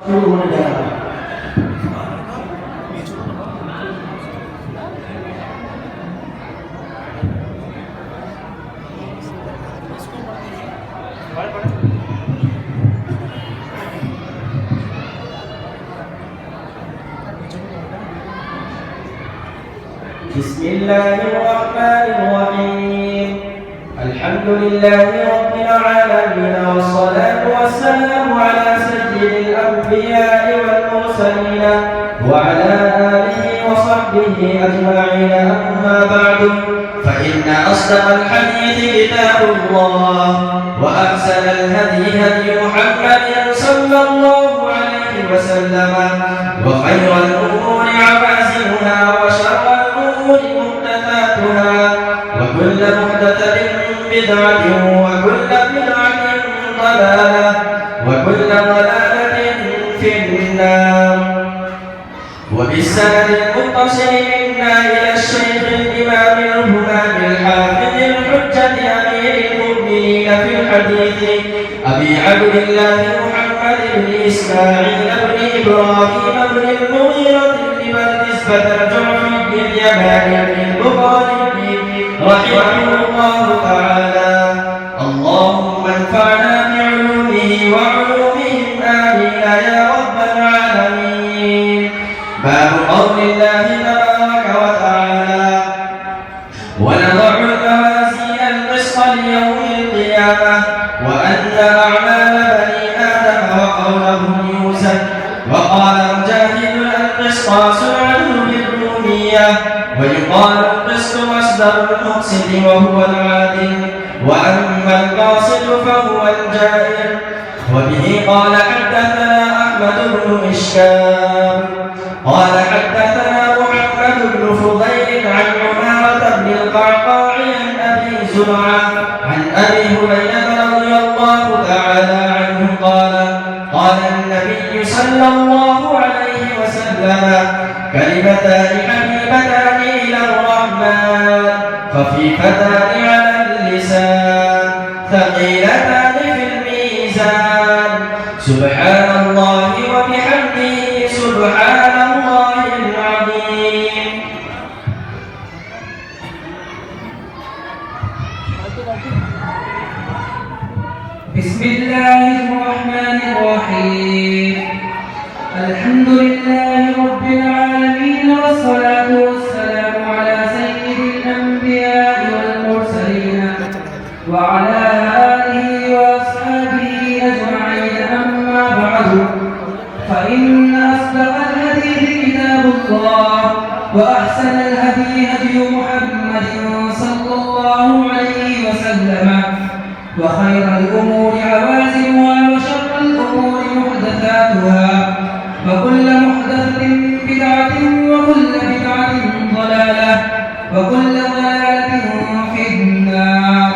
seluruh negara. Bismillahirrahmanirrahim. Alhamdulillahi rabbil alamin wassalatu wassalamu ala sayyidil anbiya'i wal mursalin wa ala alihi wa sahbihi ajma'in, amma ba'du, fa inna asdaqal hadithi kitabullah wa ahsanal hadi hadi Muhammadin sallallahu alaihi wasallam wa khairal umuri 'abasiluha wa sharral محدثاتها وكل محدثة بدعة وكل بدعة ضلالة وكل ضلالة في النار. وبالسند المتصل منا إلى الشيخ الإمام الهمام الحافظ الحجة أمير المؤمنين في الحديث أبي عبد الله محمد بن إسماعيل بن إبراهيم بن المغيرة بن نسبة الجعفي اليماني البخاري رحمه الله تعالى. اللهم انفعنا بعلومه وعلومهم آمين يا رب العالمين. باب قول الله تبارك وتعالى: ونضع الموازين القسط ليوم القيامة وأن أعمال بني آدم وقولهم يوزن. وقال مجاهد: القسطاس العدل بالرومية، ويقال القسط مصدر المقسط وهو العادل، وأما القاسط فهو الجائر. وبه قال حدثنا أحمد بن إشكاب قال حدثنا محمد بن فضيل عن عمارة بن القعقاع عن أبي زرعة عن أبي هريرة رضي الله تعالى عنه قال: قال النبي صلى الله عليه وسلم: كلمتان حبيبتان إلى الرحمن خفيفتان على اللسان ثقيلتان في الميزان، سبحان الله وبحمده سبحان الله العظيم. بسم الله الرحمن الرحيم. الحمد لله رب العالمين، والصلاة والسلام على سيد الأنبياء والمرسلين وعلى آله وأصحابه أجمعين، أما بعد، فإن أصدق الحديث كتاب الله، وأحسن الهدي هدي محمد صلى الله عليه وسلم، وخير الأمور عوازمها، وشر الأمور محدثاتها، وكل محدثة بدعة، وكل بدعة ضلالة، وكل ضلالة في النار.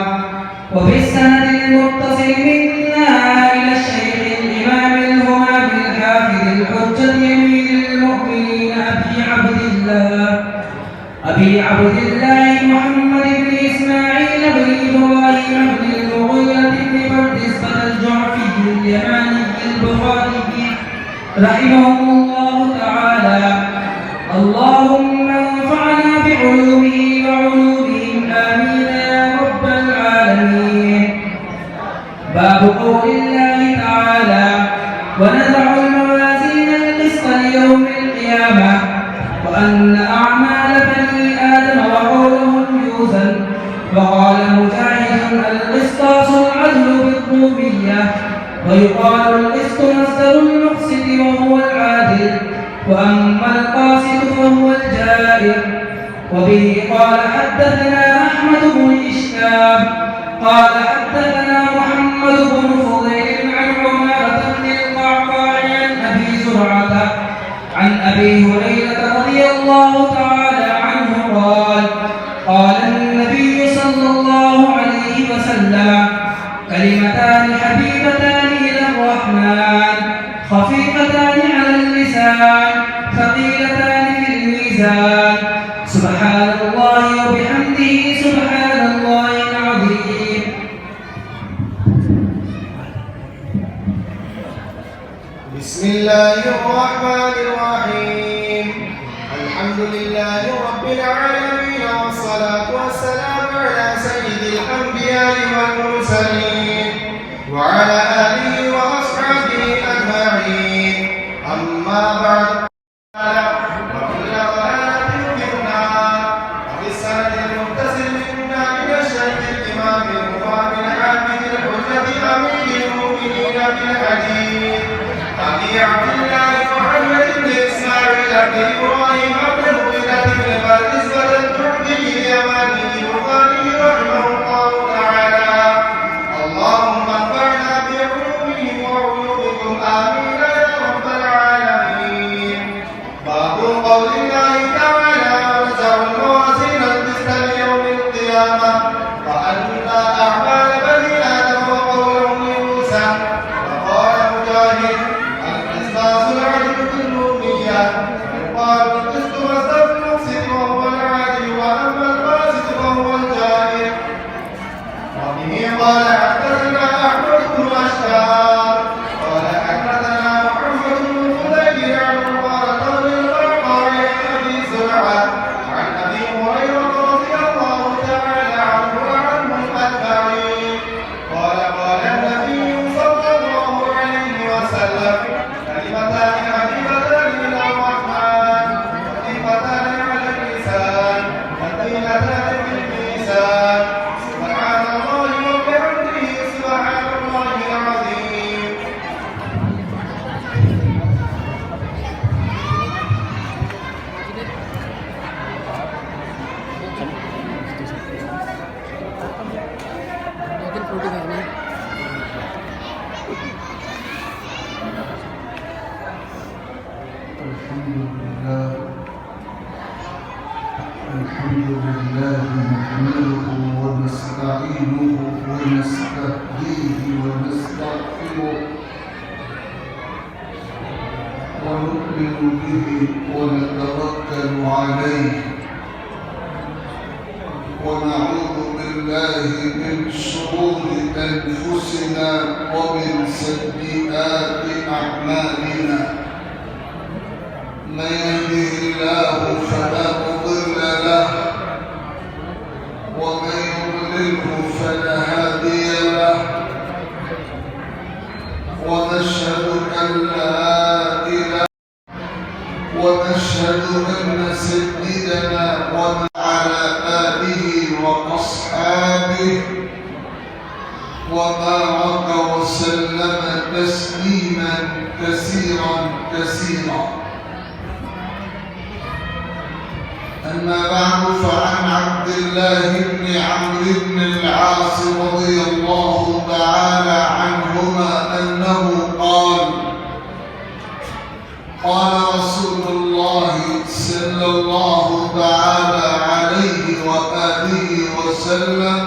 وبالسند المتصل منا إلى الشيخ الإمام الهمام الحافظ الحجة أمير المؤمنين أبي عبد الله محمد بن إسماعيل بن إبراهيم بن المغيرة بن نسبة الجعفي اليماني البخاري رحمه الله تعالى. اللهم انفعنا بعلومه وعلومهم آمين يا رب العالمين. باب قول الله تعالى: ونضع الموازين القسط ليوم القيامة وأن أعمال بني آدم وقولهم يوزن. وقال مجاهد: القسطاس العدل بالرومية، ويقال القسط مصدر المقسط وهو العادل، وأما القاسط فهو الجائر. وبه قال حدثنا أحمد بن إشكاب قال حدثنا محمد بن فضيل عن عمارة بن القعقاع عن أبي زرعة عن أبي هريرة رضي الله تعالى عنه قال: قال النبي صلى الله عليه وسلم: كلمتان حبيبتان إلى الرحمن خفيفتان على اللسان ثقيلتان في الميزان، سبحان الله وبحمده سبحان الله العظيم. بسم الله الله الرحمن الرحيم الحمد لله رب العالمين والصلاة والسلام على سيد الأنبياء والمرسلين وعلى آله وأصحابه أجمعين أما بعد وكل ضلالة في النار وفي السند المتصل منا إلى الشيخ الإمام المقام الحافظ الحجة أمير المؤمنين في الحديث أبي عبد الله محمد بن إسماعيل بن إبراهيم بن المغيرة بن بردزبة الجعفي اليماني البخاري رحمه الله تعالى اللهم انفعنا بعلومهم وعلومكم آمين يا رب العالمين. باب قول الله تعالى ونزع الموازين القسط ليوم القيامة وأن أعمال بني آدم وقولهم يوسى. وقال مجاهد القسطاس العدل بالأمية يقال القسط مصدر المقسط وهو العادل وأما الفاسد فهو الجائر. وبه قال حدثنا أحمد بن أشهاب قال حدثنا محمد بن فضيل عن عمارة بن القعقاع عن أبي زرعة عن أبي هريرة رضي الله تعالى عنه وعنهم أجمعين قال قال النبي صلى الله عليه وسلم كلمتان حبيبتان إلى الرحمن خفيفتان على اللسان ثقيلتان في الميزان سبحان الله وبحمده سبحان الله العظيم. الحمد لله نحمده ونستعينه ونستهديه ونستغفره ونؤمن به ونتوكل عليه ونعوذ بالله من شرور أنفسنا ومن سيئات أعمالنا من يهده الله فلا مضل له ومن يضلله فلا هادي له ونشهد أن لا إله ونشهد أن سيدنا وعلى آله وأصحابه وبارك وسلم تسليما كثيرا كثيرا. أما بعد فعن عبد الله بن عمرو بن العاص رضي الله تعالى عنهما أنه قال قال رسول الله صلى الله تعالى عليه وآله وسلم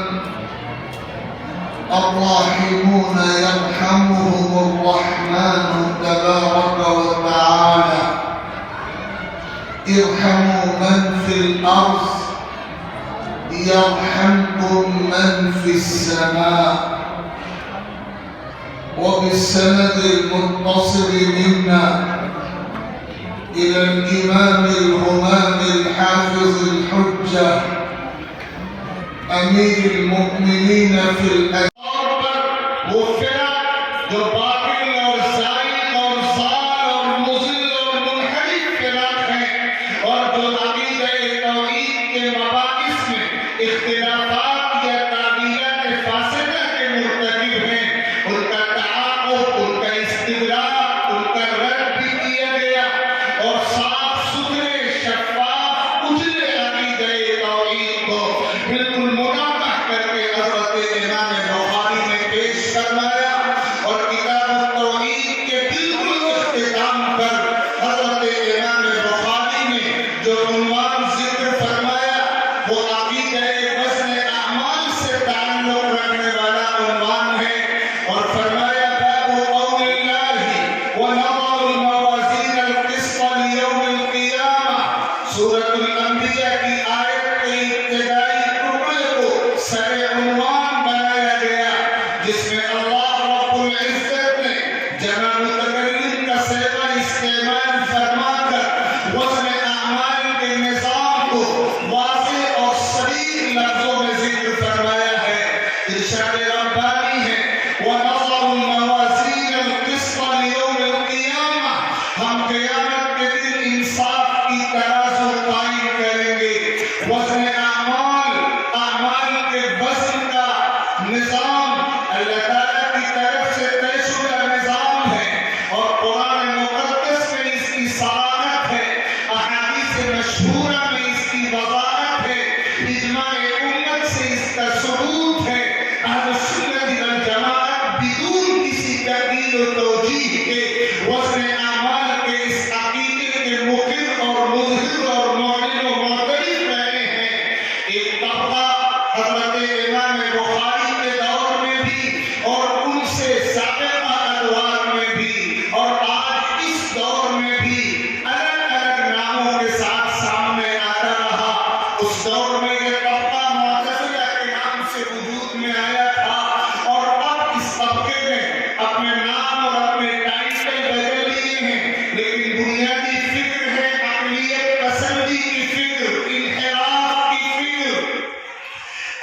الراحمون يرحمهم الرحمن تبارك وتعالى ارحموا من في الأرض يرحمكم من في السماء. وبالسند المتصل منا إلى الإمام الهمام الحافظ الحجة أمير المؤمنين في الأجل जो बातिल और साइल और साल और मुज़िल और मुनहरिफ फ़िराक़ हैं और जो अक़ीदा-ए तौहीद के मबाहिस में इख्तिलाफ़ात या तावीलात फ़ासिदा के मुर्तकिब हैं उनका तआक़ुब, उनका इस्तिग़राक़, उनका रद्द भी किया गया और साफ सुथरे शफ़ाफ़ उजले अक़ीदा-ए तौहीद को बिल्कुल मुनाफ़ा करके हज़रत इमाम बुख़ारी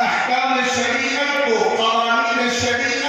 अहकाम शरीयत को, कवानीन शरीयत